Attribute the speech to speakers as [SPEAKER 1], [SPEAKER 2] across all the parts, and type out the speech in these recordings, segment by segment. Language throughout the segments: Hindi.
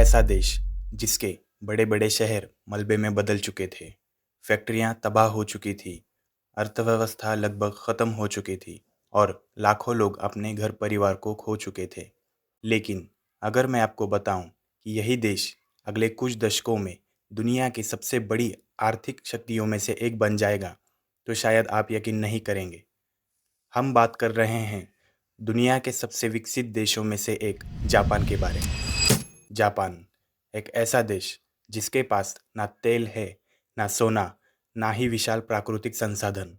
[SPEAKER 1] ऐसा देश जिसके बड़े बड़े शहर मलबे में बदल चुके थे, फैक्ट्रियां तबाह हो चुकी थी, अर्थव्यवस्था लगभग खत्म हो चुकी थी और लाखों लोग अपने घर परिवार को खो चुके थे। लेकिन अगर मैं आपको बताऊं कि यही देश अगले कुछ दशकों में दुनिया की सबसे बड़ी आर्थिक शक्तियों में से एक बन जाएगा, तो शायद आप यकीन नहीं करेंगे। हम बात कर रहे हैं दुनिया के सबसे विकसित देशों में से एक जापान के बारे में। जापान एक ऐसा देश जिसके पास ना तेल है, ना सोना, ना ही विशाल प्राकृतिक संसाधन।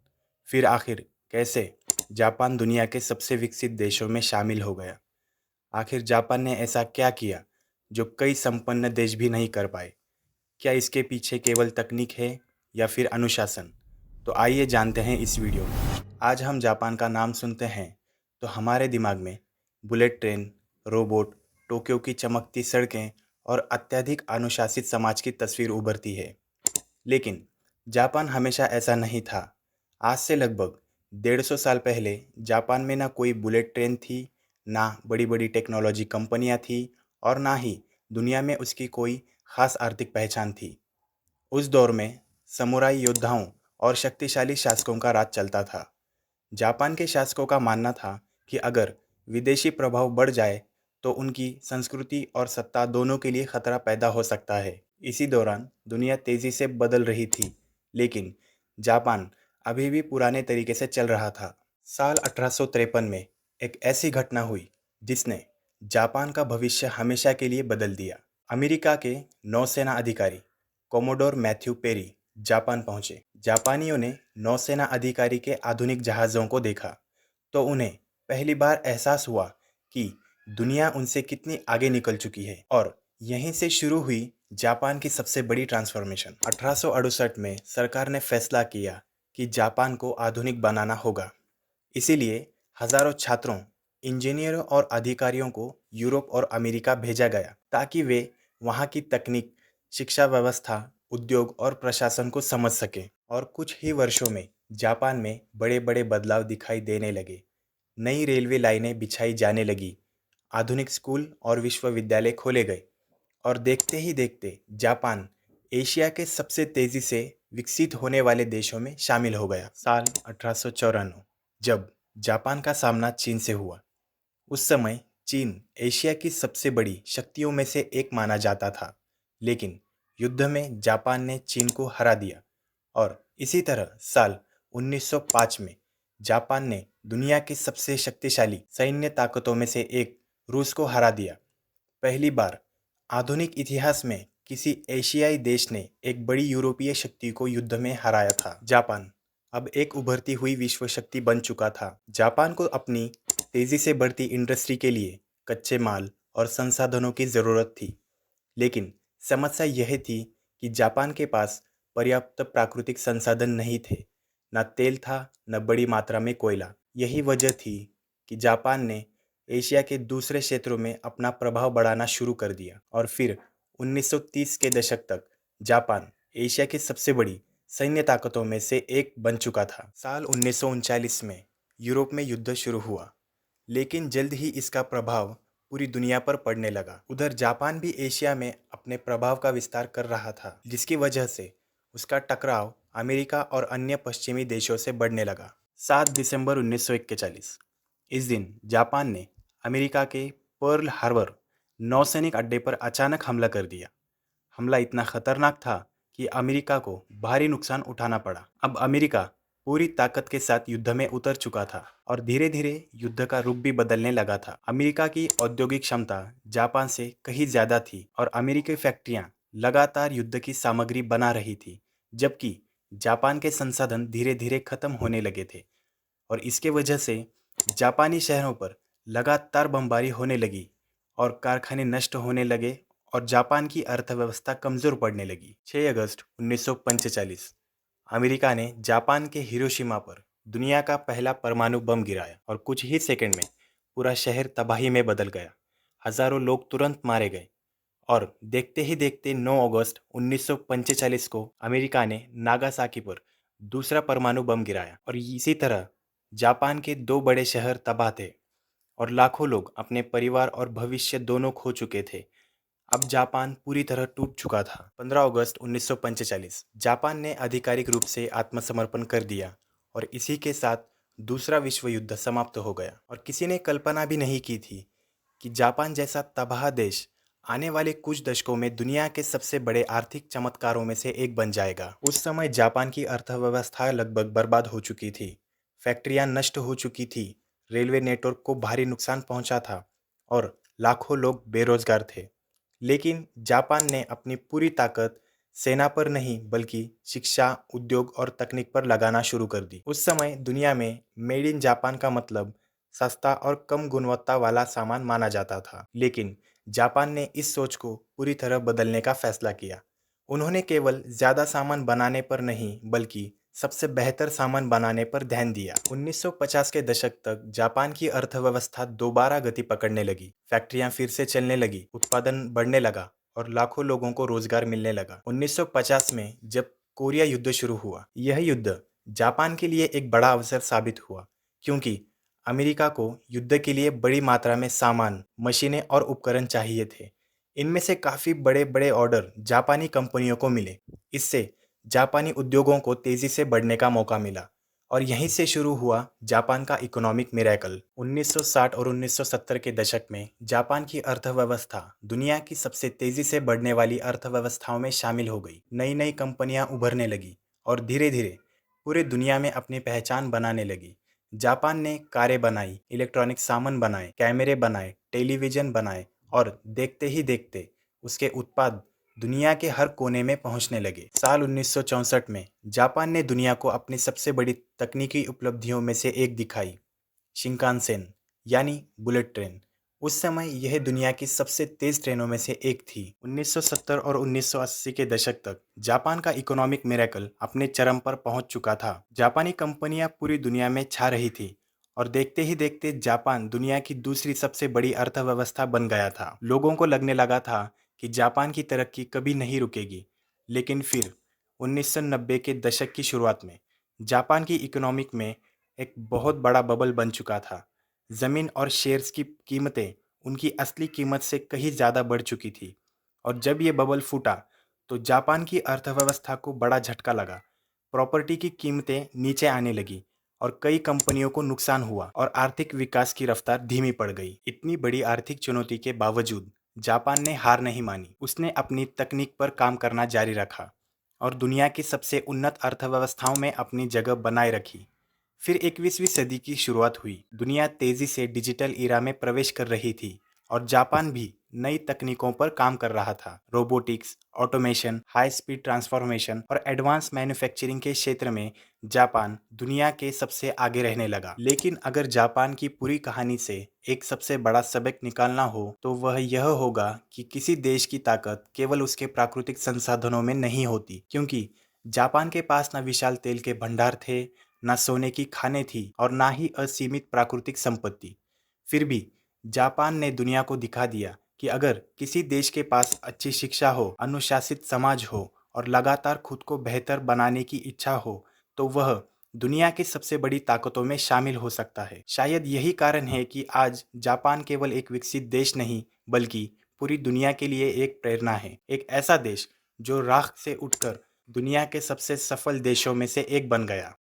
[SPEAKER 1] फिर आखिर कैसे जापान दुनिया के सबसे विकसित देशों में शामिल हो गया? आखिर जापान ने ऐसा क्या किया जो कई संपन्न देश भी नहीं कर पाए? क्या इसके पीछे केवल तकनीक है या फिर अनुशासन? तो आइए जानते हैं इस वीडियो में। आज हम जापान का नाम सुनते हैं तो हमारे दिमाग में बुलेट ट्रेन, रोबोट, टोक्यो की चमकती सड़कें और अत्यधिक अनुशासित समाज की तस्वीर उभरती है। लेकिन जापान हमेशा ऐसा नहीं था। आज से लगभग 150 साल पहले जापान में ना कोई बुलेट ट्रेन थी, ना बड़ी बड़ी टेक्नोलॉजी कंपनियां थी और ना ही दुनिया में उसकी कोई खास आर्थिक पहचान थी। उस दौर में समुराई योद्धाओं और शक्तिशाली शासकों का राज चलता था। जापान के शासकों का मानना था कि अगर विदेशी प्रभाव बढ़ जाए तो उनकी संस्कृति और सत्ता दोनों के लिए खतरा पैदा हो सकता है। इसी दौरान दुनिया तेजी से बदल रही थी, लेकिन जापान अभी भी पुराने तरीके से चल रहा था। साल 1853 में एक ऐसी घटना हुई जिसने जापान का भविष्य हमेशा के लिए बदल दिया। अमेरिका के नौसेना अधिकारी कोमोडोर मैथ्यू पेरी जापान पहुंचे। जापानियों ने नौसेना अधिकारी के आधुनिक जहाज़ों को देखा तो उन्हें पहली बार एहसास हुआ कि दुनिया उनसे कितनी आगे निकल चुकी है। और यहीं से शुरू हुई जापान की सबसे बड़ी ट्रांसफॉर्मेशन। 1868 में सरकार ने फैसला किया कि जापान को आधुनिक बनाना होगा। इसीलिए हजारों छात्रों, इंजीनियरों और अधिकारियों को यूरोप और अमेरिका भेजा गया ताकि वे वहाँ की तकनीक, शिक्षा व्यवस्था, उद्योग और प्रशासन को समझ सकें। और कुछ ही वर्षों में जापान में बड़े बड़े बदलाव दिखाई देने लगे। नई रेलवे लाइनें बिछाई जाने लगी, आधुनिक स्कूल और विश्वविद्यालय खोले गए और देखते ही देखते जापान एशिया के सबसे तेजी से विकसित होने वाले देशों में शामिल हो गया। साल 1894 जब जापान का सामना चीन से हुआ। उस समय चीन एशिया की सबसे बड़ी शक्तियों में से एक माना जाता था, लेकिन युद्ध में जापान ने चीन को हरा दिया। और इसी तरह साल 1905 में जापान ने दुनिया की सबसे शक्तिशाली सैन्य ताकतों में से एक रूस को हरा दिया। पहली बार आधुनिक इतिहास में किसी एशियाई देश ने एक बड़ी यूरोपीय शक्ति को युद्ध में हराया था। जापान अब एक उभरती हुई विश्व शक्ति बन चुका था। जापान को अपनी तेजी से बढ़ती इंडस्ट्री के लिए कच्चे माल और संसाधनों की ज़रूरत थी, लेकिन समस्या यह थी कि जापान के पास पर्याप्त प्राकृतिक संसाधन नहीं थे। न तेल था, न बड़ी मात्रा में कोयला। यही वजह थी कि जापान ने एशिया के दूसरे क्षेत्रों में अपना प्रभाव बढ़ाना शुरू कर दिया। और फिर 1930 के दशक तक जापान एशिया की सबसे बड़ी सैन्य ताकतों में से एक बन चुका था। साल 1939 में यूरोप में युद्ध शुरू हुआ, लेकिन जल्द ही इसका प्रभाव पूरी दुनिया पर पड़ने लगा। उधर जापान भी एशिया में अपने प्रभाव का विस्तार कर रहा था, जिसकी वजह से उसका टकराव अमेरिका और अन्य पश्चिमी देशों से बढ़ने लगा। 7 दिसंबर 1941 इस दिन जापान ने अमेरिका के पर्ल हार्बर नौसैनिक अड्डे पर अचानक हमला कर दिया। हमला इतना खतरनाक था कि अमेरिका को भारी नुकसान उठाना पड़ा। अब अमेरिका पूरी ताकत के साथ युद्ध में उतर चुका था और धीरे धीरे युद्ध का रूप भी बदलने लगा था। अमेरिका की औद्योगिक क्षमता जापान से कहीं ज्यादा थी और अमेरिकी फैक्ट्रियां लगातार युद्ध की सामग्री बना रही थी, जबकि जापान के संसाधन धीरे धीरे खत्म होने लगे थे। और इसके वजह से जापानी शहरों पर लगातार बमबारी होने लगी और कारखाने नष्ट होने लगे और जापान की अर्थव्यवस्था कमजोर पड़ने लगी। 6 अगस्त 1945 अमेरिका ने जापान के हिरोशिमा पर दुनिया का पहला परमाणु बम गिराया और कुछ ही सेकंड में पूरा शहर तबाही में बदल गया। हजारों लोग तुरंत मारे गए और देखते ही देखते 9 अगस्त 1945 को अमेरिका ने नागासाकी पर दूसरा परमाणु बम गिराया और इसी तरह जापान के दो बड़े शहर तबाह थे और लाखों लोग अपने परिवार और भविष्य दोनों खो चुके थे। अब जापान पूरी तरह टूट चुका था। 15 अगस्त 1945 जापान ने आधिकारिक रूप से आत्मसमर्पण कर दिया और इसी के साथ दूसरा विश्व युद्ध समाप्त हो गया। और किसी ने कल्पना भी नहीं की थी कि जापान जैसा तबाह देश आने वाले कुछ दशकों में दुनिया के सबसे बड़े आर्थिक चमत्कारों में से एक बन जाएगा। उस समय जापान की अर्थव्यवस्था लगभग बर्बाद हो चुकी थी। फैक्ट्रियां नष्ट हो चुकी थी, रेलवे नेटवर्क को भारी नुकसान पहुंचा था और लाखों लोग बेरोजगार थे। लेकिन जापान ने अपनी पूरी ताकत सेना पर नहीं बल्कि शिक्षा, उद्योग और तकनीक पर लगाना शुरू कर दी। उस समय दुनिया में मेड इन जापान का मतलब सस्ता और कम गुणवत्ता वाला सामान माना जाता था। लेकिन जापान ने इस सोच को पूरी तरह बदलने का फैसला किया। उन्होंने केवल ज़्यादा सामान बनाने पर नहीं बल्कि सबसे बेहतर सामान बनाने पर ध्यान दिया। 1950 के दशक तक जापान की अर्थव्यवस्था दोबारा गति पकड़ने लगी। फैक्ट्रियां फिर से चलने लगी, उत्पादन बढ़ने लगा और लाखों लोगों को रोजगार मिलने लगा। 1950 में जब कोरिया युद्ध शुरू हुआ, यह युद्ध जापान के लिए एक बड़ा अवसर साबित हुआ, क्योंकि अमेरिका को युद्ध के लिए बड़ी मात्रा में सामान, मशीनें और उपकरण चाहिए थे। इनमें से काफ़ी बड़े-बड़े ऑर्डर जापानी कंपनियों को मिले। इससे जापानी उद्योगों को तेज़ी से बढ़ने का मौका मिला और यहीं से शुरू हुआ जापान का इकोनॉमिक मिरेकल। 1960 और 1970 के दशक में जापान की अर्थव्यवस्था दुनिया की सबसे तेज़ी से बढ़ने वाली अर्थव्यवस्थाओं में शामिल हो गई। नई-नई कंपनियां उभरने लगी और धीरे-धीरे पूरे दुनिया में अपनी पहचान बनाने लगी। जापान ने कारें बनाई, इलेक्ट्रॉनिक सामान बनाए, कैमरे बनाए, टेलीविज़न बनाए और देखते ही देखते उसके उत्पाद दुनिया के हर कोने में पहुंचने लगे। साल 1964 में जापान ने दुनिया को अपनी सबसे बड़ी तकनीकी उपलब्धियों में से एक दिखाई, शिंकानसेन यानी बुलेट ट्रेन। उस समय यह दुनिया की सबसे तेज ट्रेनों में से एक थी। 1970 और 1980 के दशक तक जापान का इकोनॉमिक मिरेकल अपने चरम पर पहुंच चुका था। जापानी कंपनियां पूरी दुनिया में छा रही थी और देखते ही देखते जापान दुनिया की दूसरी सबसे बड़ी अर्थव्यवस्था बन गया था। लोगों को लगने लगा था कि जापान की तरक्की कभी नहीं रुकेगी। लेकिन फिर 1990 के दशक की शुरुआत में जापान की इकोनॉमिक में एक बहुत बड़ा बबल बन चुका था। ज़मीन और शेयर्स की कीमतें उनकी असली कीमत से कहीं ज़्यादा बढ़ चुकी थी और जब ये बबल फूटा तो जापान की अर्थव्यवस्था को बड़ा झटका लगा। प्रॉपर्टी की कीमतें नीचे आने लगी और कई कंपनियों को नुकसान हुआ और आर्थिक विकास की रफ्तार धीमी पड़ गई। इतनी बड़ी आर्थिक चुनौती के बावजूद जापान ने हार नहीं मानी। उसने अपनी तकनीक पर काम करना जारी रखा और दुनिया की सबसे उन्नत अर्थव्यवस्थाओं में अपनी जगह बनाए रखी। फिर 21वीं सदी की शुरुआत हुई। दुनिया तेजी से डिजिटल ईरा में प्रवेश कर रही थी और जापान भी नई तकनीकों पर काम कर रहा था। Robotics, automation, high speed transformation और एडवांस मैन्युफैक्चरिंग के क्षेत्र में जापान दुनिया के सबसे आगे रहने लगा। लेकिन अगर जापान की पूरी कहानी से एक सबसे बड़ा सबक निकालना हो तो वह यह होगा कि किसी देश की ताकत केवल उसके प्राकृतिक संसाधनों में नहीं होती, क्योंकि जापान के पास न विशाल तेल के भंडार थे, ना सोने की खानें थी और ना ही असीमित प्राकृतिक संपत्ति। फिर भी जापान ने दुनिया को दिखा दिया कि अगर किसी देश के पास अच्छी शिक्षा हो, अनुशासित समाज हो और लगातार खुद को बेहतर बनाने की इच्छा हो, तो वह दुनिया की सबसे बड़ी ताकतों में शामिल हो सकता है। शायद यही कारण है कि आज जापान केवल एक विकसित देश नहीं, बल्कि पूरी दुनिया के लिए एक प्रेरणा है। एक ऐसा देश जो राख से उठकर दुनिया के सबसे सफल देशों में से एक बन गया।